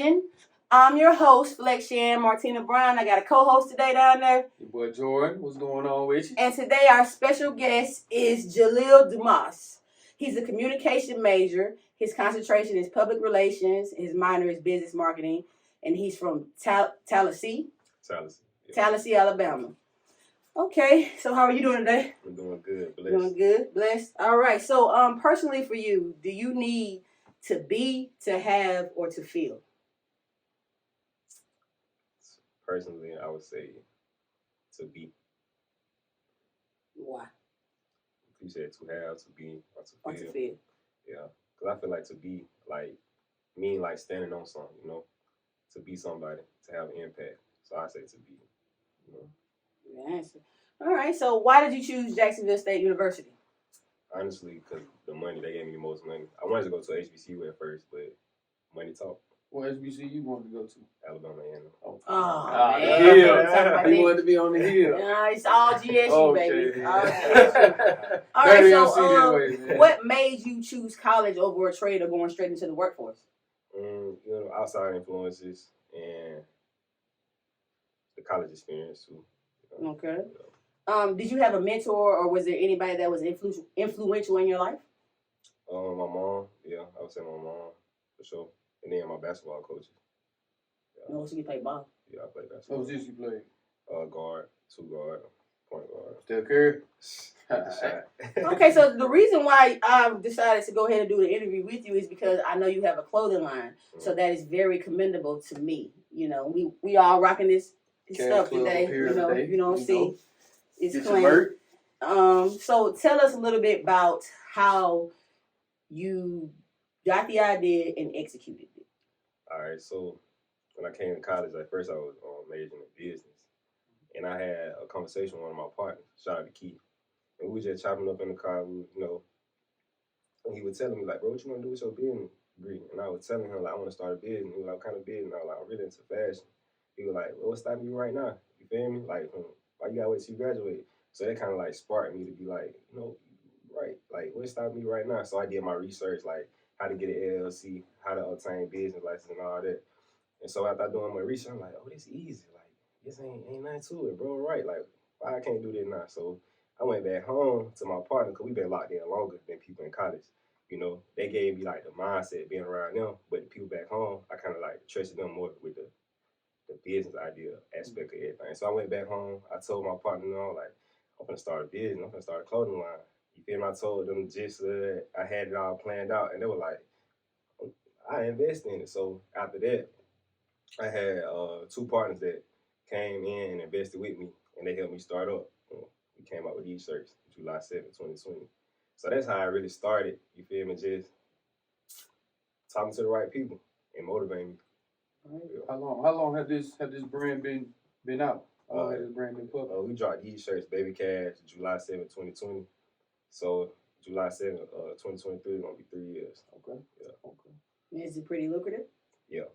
Station. I'm your host, Flex Shan Martina Brown. I got a co-host today down there. Your boy Jordan, what's going on with you? And today our special guest is Jaleel Dumas. He's a communication major. His concentration is public relations. His minor is business marketing. And he's from Tallahassee, Alabama. Okay, so how are you doing today? I'm doing good, blessed. Doing good, blessed. All right, so personally for you, do you need to be, to have, or to feel? Personally, I would say to be. Why? You said to have, to be, or to feel. Or to feel. Yeah, because I feel like to be, like, mean like standing on something, you know? To be somebody, to have an impact. So I say to be, you know? Good answer. All right, so why did you choose Jacksonville State University? Honestly, because the money, they gave me the most money. I wanted to go to HBCU at first, but money talk. What HBCU you wanted to go to? Alabama A&M. Oh, the hill. He wanted to be on the hill. It's all GSU, Okay. baby. All GSU. All right, so what made you choose college over a trade or going straight into the workforce? You know, outside influences and the college experience too. You know? Okay. Did you have a mentor, or was there anybody that was influential in your life? My mom, yeah, I would say my mom for sure, and then my basketball coaches. Yeah. No, so you play ball. Yeah, I play basketball. What position you played? Guard, 2 guard, point guard. Steph Curry. Okay, so the reason why I decided to go ahead and do the interview with you is because I know you have a clothing line, so that is very commendable to me. You know, we all rocking this stuff today. You know, see. It's clean. So tell us a little bit about how you got the idea and executed it. All right, so when I came to college, like first I was majoring in business, and I had a conversation with one of my partners, shout out to Keith, and we was just chopping up in the car, you know, and he was telling me like, bro, what you want to do with your business degree? And I was telling him like, I want to start a business. He was like, what kind of business? I was like, I'm really into fashion. He was like, well, what's stopping you right now? You feel me? Like, why you gotta wait till you graduate? So that kind of like sparked me to be like, you know, right, like what's stopping me right now? So I did my research, like how to get an LLC, how to obtain business license and all that. And so after doing my research, I'm like, oh, this easy. Like this ain't nothing to it, bro. Right? Like why I can't do this now? So I went back home to my partner because we've been locked in longer than people in college. You know, they gave me like the mindset being around them, but the people back home, I kind of like trusted them more with the business idea aspect of everything. So I went back home. I told my partner, you know, like, I'm gonna start a business. I'm gonna start a clothing line. You feel me? I told them just I had it all planned out, and they were like, I invested in it. So after that, I had 2 partners that came in and invested with me, and they helped me start up. We came out with these shirts July 7th, 2020. So that's how I really started. You feel me? Just talking to the right people and motivating me. How long had this brand been out? How long had this brand been public? We dropped these shirts, Baby Cash, July 7th, 2020. So July 7th, 2023 is gonna be 3 years. Okay. Yeah. Okay. Is it pretty lucrative? Yeah.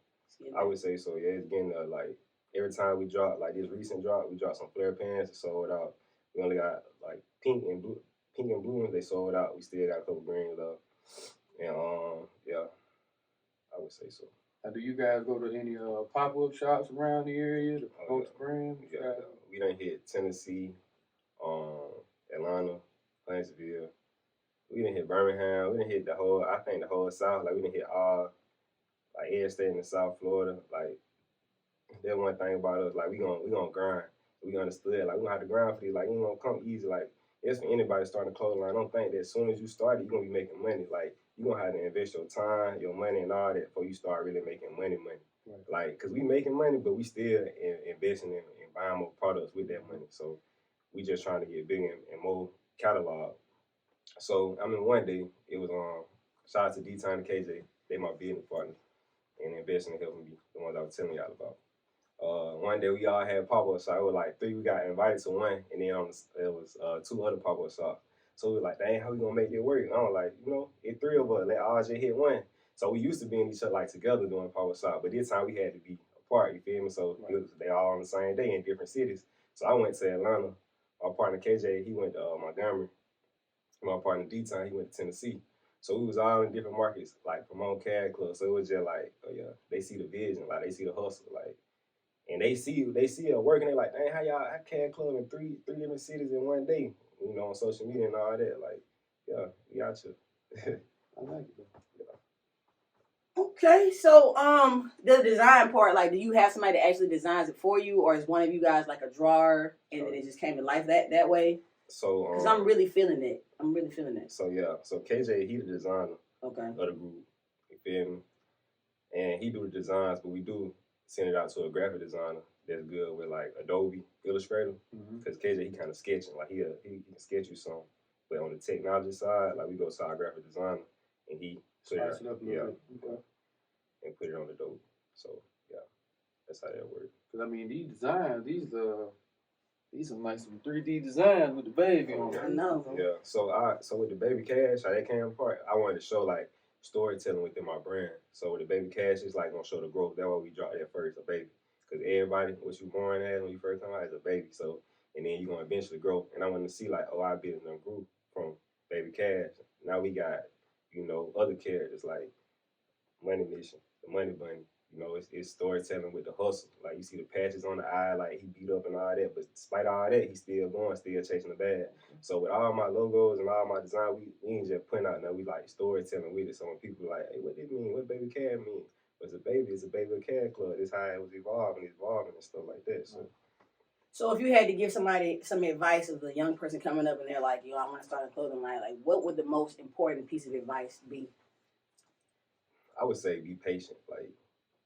I would say so. Yeah, it's getting like every time we drop, like this recent drop, we dropped some flare pants, it sold out. We only got like pink and blue ones, they sold out. We still got a couple green left. And yeah, I would say so. Do you guys go to any pop-up shops around the area to promote the brand? Yeah, we done hit Tennessee, Atlanta, Huntsville. We done hit Birmingham. We done hit the whole South. Like we done hit all, like every state in the South, Florida. Like that one thing about us, like we gonna grind. We understood, like we gonna have to grind for these. Like it ain't gonna come easy. Like it's for anybody starting a clothing line. Don't think that as soon as you start it, you're gonna be making money. Like you gonna have to invest your time, your money, and all that before you start really making money. Right. Like, cause we making money, but we still investing in buying more products with that money. So we just trying to get bigger and more catalog. So I mean, one day it was shout out to D-Time and KJ. They my business partners and investing and helping me, the ones I was telling y'all about. One day we all had pop-up shops. It was like 3. We got invited to one, and then it was 2 other pop-up shops. So we was like, dang, how we gonna make it work? And I was like, you know, it's 3 of us. Let all just hit one. So we used to be in each other like together doing pop-up shop, but this time we had to be apart. You feel me? So they all on the same day in different cities. So I went to Atlanta. My partner KJ, he went to Montgomery. My partner D-Time, he went to Tennessee. So we was all in different markets, like promoting Cash Club. So it was just like, oh yeah, they see the vision, like they see the hustle, like, and they see it working. They like, dang, how Cash Club in three different cities in one day, on social media and all that. Like, yeah, we out here. I like it. Okay, so the design part, like, do you have somebody that actually designs it for you, or is one of you guys like a drawer and then it just came to life that way? So because I'm really feeling it. I'm really feeling it. So yeah, so KJ, he the designer Okay. of the group. You feel me? And he do the designs, but we do send it out to a graphic designer that's good with like Adobe Illustrator. Because KJ, he kind of sketching, like he can sketch you some. But on the technology side, like we go to our graphic designer and he put it up a little bit. And put it on Adobe. So yeah, that's how that works. Because I mean, these designs, these are like some 3D designs with the baby on. I know. Yeah. So with the baby Cash, how that came apart, I wanted to show like storytelling within my brand. So with the baby Cash, it's like gonna show the growth. That's why we dropped that first, a baby. Because everybody, what you born as when you first come out is a baby. So and then you're gonna eventually grow. And I wanted to see like, oh, our business done grew from baby Cash. Now we got, other characters like Money Mission, the Money Bunny. It's storytelling with the hustle. Like you see the patches on the eye, like he beat up and all that. But despite all that, he's still going, still chasing the bag. So with all my logos and all my design, we ain't just putting out now. We like storytelling with it. So when people are like, hey, what this mean? What baby cat mean? It's a baby. It's a baby cat club. This how it was evolving and stuff like that. So if you had to give somebody some advice of a young person coming up and they're like, I want to start a clothing line, like what would the most important piece of advice be? I would say be patient. Like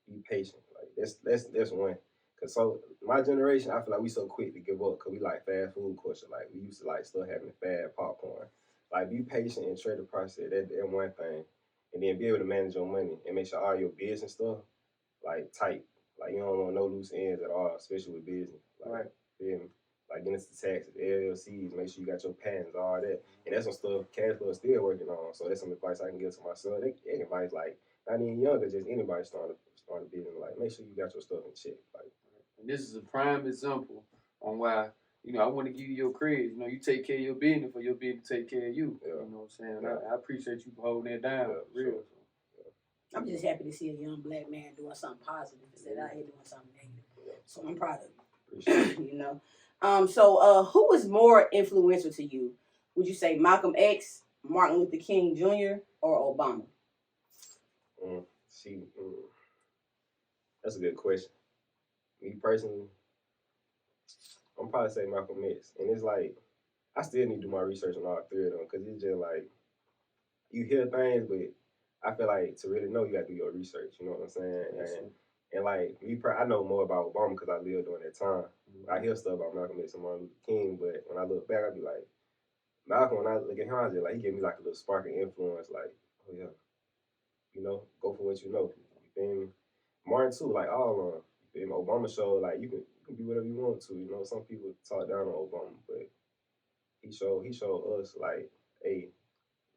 be patient. Like that's one. Cause so my generation, I feel like we so quick to give up because we like fast food culture. Like we used to like still having fast popcorn. Like be patient and trade the process. That's one thing. And then be able to manage your money and make sure all your business stuff like tight. Like you don't want no loose ends at all, especially with business. Like, feel me? Like getting into taxes, LLCs, make sure you got your patents, all that. And that's some stuff Cash Club is still working on. So that's some advice I can give to myself. They advice like not even younger, just anybody starting a business. Like make sure you got your stuff in check. Like, and this is a prime example on why I want to give you your credit. You take care of your business for your business to take care of you. Yeah. You know what I'm saying? Yeah. I appreciate you for holding that down. For real. Sure. I'm just happy to see a young black man doing something positive instead of out here doing something negative. So I'm proud of you. So who was more influential to you? Would you say Malcolm X, Martin Luther King Jr., or Obama? That's a good question. Me personally, I'm probably say Malcolm X. And it's like, I still need to do my research on all three of them because it's just like, you hear things, but I feel like to really know, you got to do your research. You know what I'm saying? Yes. And like, I know more about Obama because I lived during that time. I hear stuff about Malcolm X and Martin Luther King, but when I look back, I be like, Malcolm, when I look at him, I just like, he gave me like a little spark of influence, like, oh yeah, go for what you know. You feel me? Martin too, like all of them. You feel me? Obama showed like you can be whatever you want to. Some people talk down on Obama, but he showed us like, hey,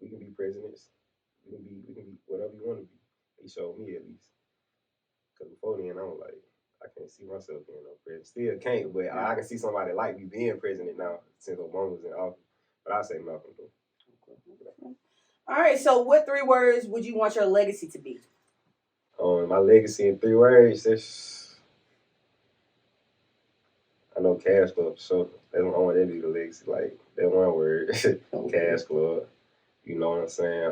we can be presidents. We can be whatever you want to be. He showed me at least. Because before then, I was like, I can't see myself being no president. Still can't, but I can see somebody like me being president now since Obama was in office. But I say Malcolm though. Okay. All right. So, what 3 words would you want your legacy to be? My legacy in 3 words. I know Cash Club for sure. I want that to be the legacy. Like that one word, Cash Club. You know what I'm saying?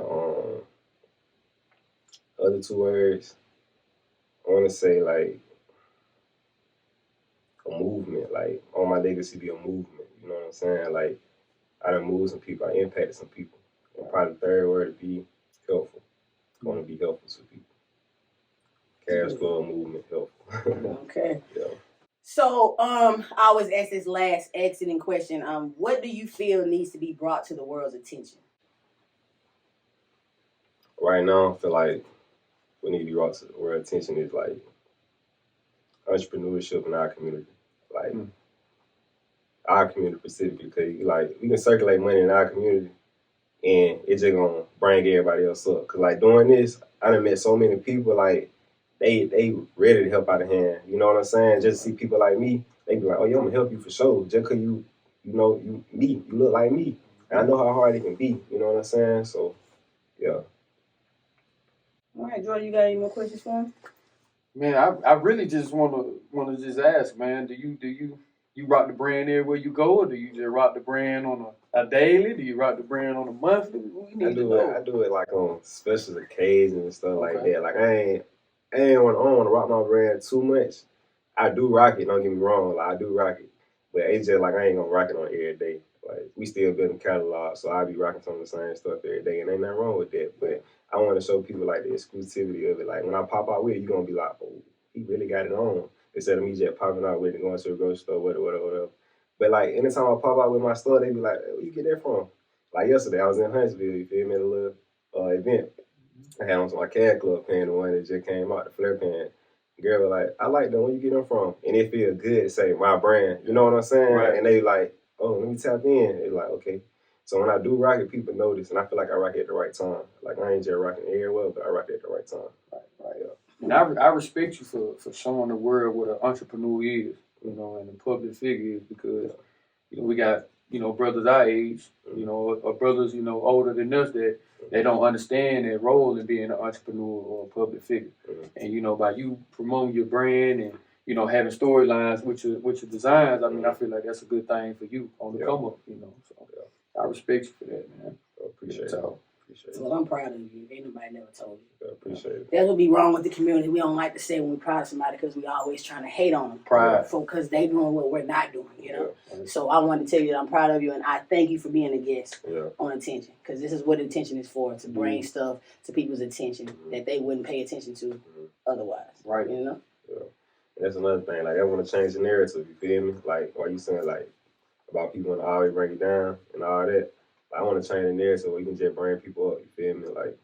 Other 2 words. I want to say like a movement. Like on my legacy be a movement. You know what I'm saying? Like I done moved some people. I impacted some people. And probably the 3rd word would be helpful. I want to be helpful to people. Cash Club movement helpful. Okay. Yeah. So I always ask this last exiting question. What do you feel needs to be brought to the world's attention? Right now, I feel like what needs to be brought to the world's attention is like entrepreneurship in our community. Like our community specifically, because like we can circulate money in our community and it's just gonna bring everybody else up. Cause like doing this, I done met so many people like they ready to help out a hand. You know what I'm saying? Just to see people like me, they be like, oh, yeah, I'm gonna help you for sure. Just cause you look like me. And I know how hard it can be. You know what I'm saying? So Yeah. All right, Jordan, you got any more questions for him? Man, I really just wanna just ask, man, do you rock the brand everywhere you go, or do you just rock the brand on a daily? Do you rock the brand on a monthly? We need to know. I do it like on special occasions and stuff like Okay. that. Like I don't want to rock my brand too much. I do rock it. Don't get me wrong. Like I do rock it, but it's just like I ain't gonna rock it on every day. Like we still building catalog, so I be rocking some of the same stuff every day, and ain't nothing wrong with that. But I want to show people like the exclusivity of it. Like when I pop out with it, you gonna be like, oh, he really got it on. Instead of me just popping out with it, going to the grocery store, whatever. But like anytime I pop out with my stuff, they be like, where you get that from? Like yesterday, I was in Huntsville, you feel me, at a little event. I had on my Kash Club pant, the one that just came out, the flare pant. Girl was like, I like them, where you get them from? And it feel good to say my brand, you know what I'm saying? Right. And they like, oh, let me tap in. It's like, okay. So when I do rock it, people notice, and I feel like I rock it at the right time. Like I ain't just rocking everywhere, but I rock it at the right time. Right. And I respect you for showing the world what an entrepreneur is, you know, and a public figure is, because, you know, we got, you know, brothers our age, you know, or brothers, you know, older than us that they don't understand their role in being an entrepreneur or a public figure. And, you know, by you promoting your brand and, you know, having storylines with your designs, I mean, I feel like that's a good thing for you on the come up, you know. So I respect you for that, man. Appreciate it. Well, I'm proud of you. Ain't nobody never told you. Appreciate it. That's what be wrong with the community. We don't like to say when we're proud of somebody because we always trying to hate on them. Pride. Because they doing what we're not doing, you know? So I wanted to tell you that I'm proud of you, and I thank you for being a guest on Attention, because this is what Attention is for, to bring stuff to people's attention that they wouldn't pay attention to otherwise. Right. You know? Yeah. And that's another thing. Like, I want to change the narrative, you feel me? Like, why you saying, like, about people want to always bring you down and all that. I want to change the narrative where you can just bring people up, you feel me? Like,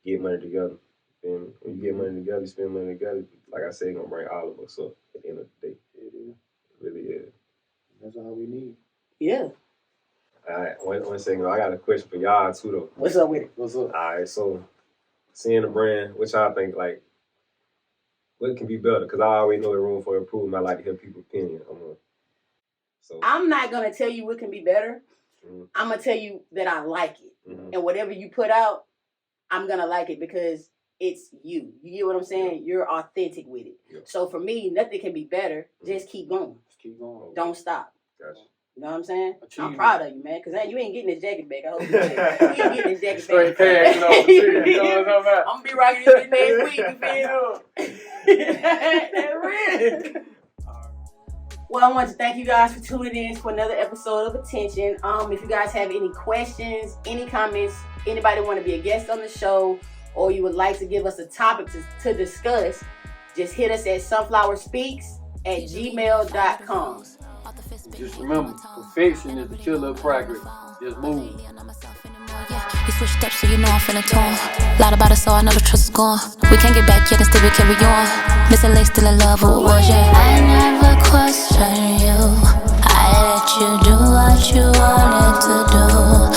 get money together, you feel me? When you get money together, you spend money together, like I said, it's going to bring all of us up at the end of the day. It is. It really is. That's all we need. Yeah. All right, one second. I got a question for y'all, too, though. What's up with it? What's up? All right, so, seeing the brand, what y'all think, like, what can be better? Because I always know the room for improvement. I like to hear people's opinion. I'm not going to tell you what can be better. I'm going to tell you that I like it. And whatever you put out, I'm going to like it because it's you. You get what I'm saying? You're authentic with it. So for me, nothing can be better. Just keep going. Just keep going. Don't stop. Gotcha. You know what I'm saying? Achievement. I'm proud of you, man, because you ain't getting this jacket back. I hope you ain't getting this jacket Straight back. cash, you know what I'm saying? You know what I'm talking about? I'm going to be rocking this next week. You feel me? That's real. Well, I want to thank you guys for tuning in for another episode of Attention. If you guys have any questions, any comments, anybody want to be a guest on the show, or you would like to give us a topic to discuss, just hit us at sunflowerspeaks@gmail.com. Just remember, perfection is the killer of progress. Just move. You switched up, so you know I'm feeling torn. Lied about it, so I know the trust is gone. We can't get back yet, and still we carry on. Missing late, still in love, who was you? I never question you. I let you do what you wanted to do.